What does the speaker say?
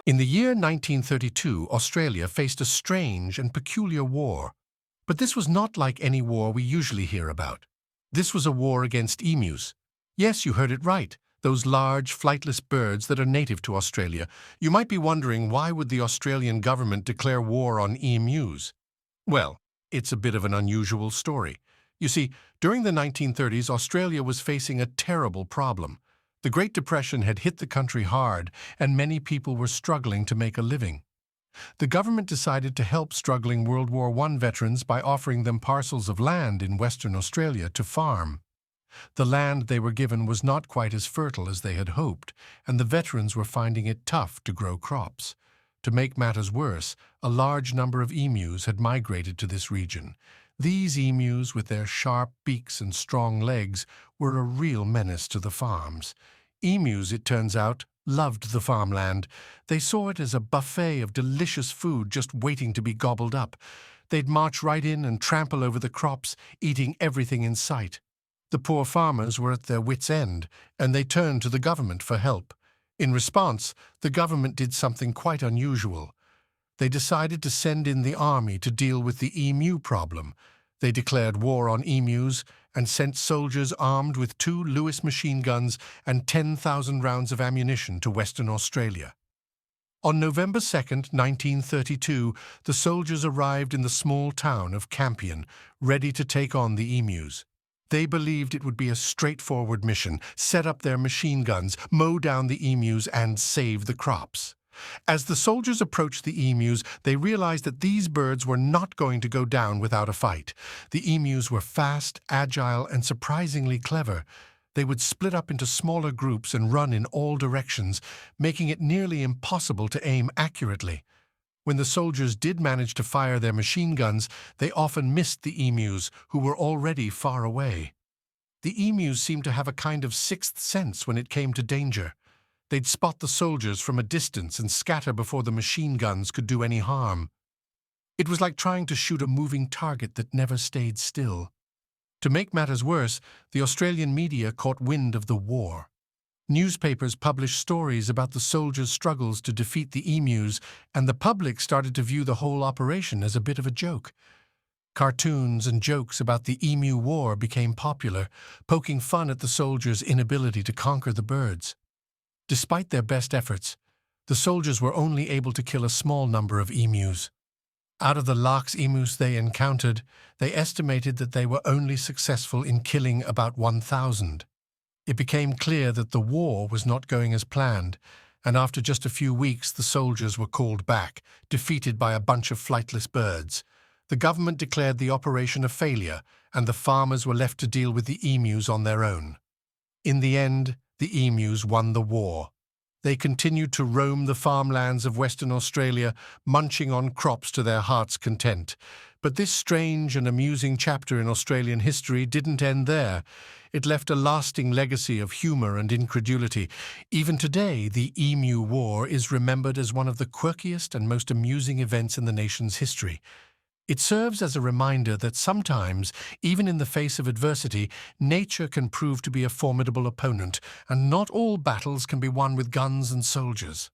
In the year 1932, Australia faced a strange and peculiar war. But this was not like any war we usually hear about. This was a war against emus. Yes, you heard it right. Those large, flightless birds that are native to Australia. You might be wondering, why would the Australian government declare war on emus? Well, it's a bit of an unusual story. You see, during the 1930s, Australia was facing a terrible problem. The Great Depression had hit the country hard, and many people were struggling to make a living. The government decided to help struggling World War I veterans by offering them parcels of land in Western Australia to farm. The land they were given was not quite as fertile as they had hoped, and the veterans were finding it tough to grow crops. To make matters worse, a large number of emus had migrated to this region. These emus, with their sharp beaks and strong legs, were a real menace to the farms. Emus, it turns out, loved the farmland. They saw it as a buffet of delicious food just waiting to be gobbled up. They'd march right in and trample over the crops, eating everything in sight. The poor farmers were at their wits' end, and they turned to the government for help. In response, the government did something quite unusual. They decided to send in the army to deal with the emu problem. They declared war on emus and sent soldiers armed with 2 Lewis machine guns and 10,000 rounds of ammunition to Western Australia. On November 2, 1932, the soldiers arrived in the small town of Campion, ready to take on the emus. They believed it would be a straightforward mission: set up their machine guns, mow down the emus, and save the crops. As the soldiers approached the emus, they realized that these birds were not going to go down without a fight. The emus were fast, agile, and surprisingly clever. They would split up into smaller groups and run in all directions, making it nearly impossible to aim accurately. When the soldiers did manage to fire their machine guns, they often missed the emus, who were already far away. The emus seemed to have a kind of sixth sense when it came to danger. They'd spot the soldiers from a distance and scatter before the machine guns could do any harm. It was like trying to shoot a moving target that never stayed still. To make matters worse, the Australian media caught wind of the war. Newspapers published stories about the soldiers' struggles to defeat the emus, and the public started to view the whole operation as a bit of a joke. Cartoons and jokes about the emu war became popular, poking fun at the soldiers' inability to conquer the birds. Despite their best efforts, the soldiers were only able to kill a small number of emus. Out of the lax emus they encountered, they estimated that they were only successful in killing about 1,000. It became clear that the war was not going as planned, and after just a few weeks the soldiers were called back, defeated by a bunch of flightless birds. The government declared the operation a failure, and the farmers were left to deal with the emus on their own. In the end, the emus won the war. They continued to roam the farmlands of Western Australia, munching on crops to their heart's content. But this strange and amusing chapter in Australian history didn't end there. It left a lasting legacy of humour and incredulity. Even today, the Emu War is remembered as one of the quirkiest and most amusing events in the nation's history. It serves as a reminder that sometimes, even in the face of adversity, nature can prove to be a formidable opponent, and not all battles can be won with guns and soldiers.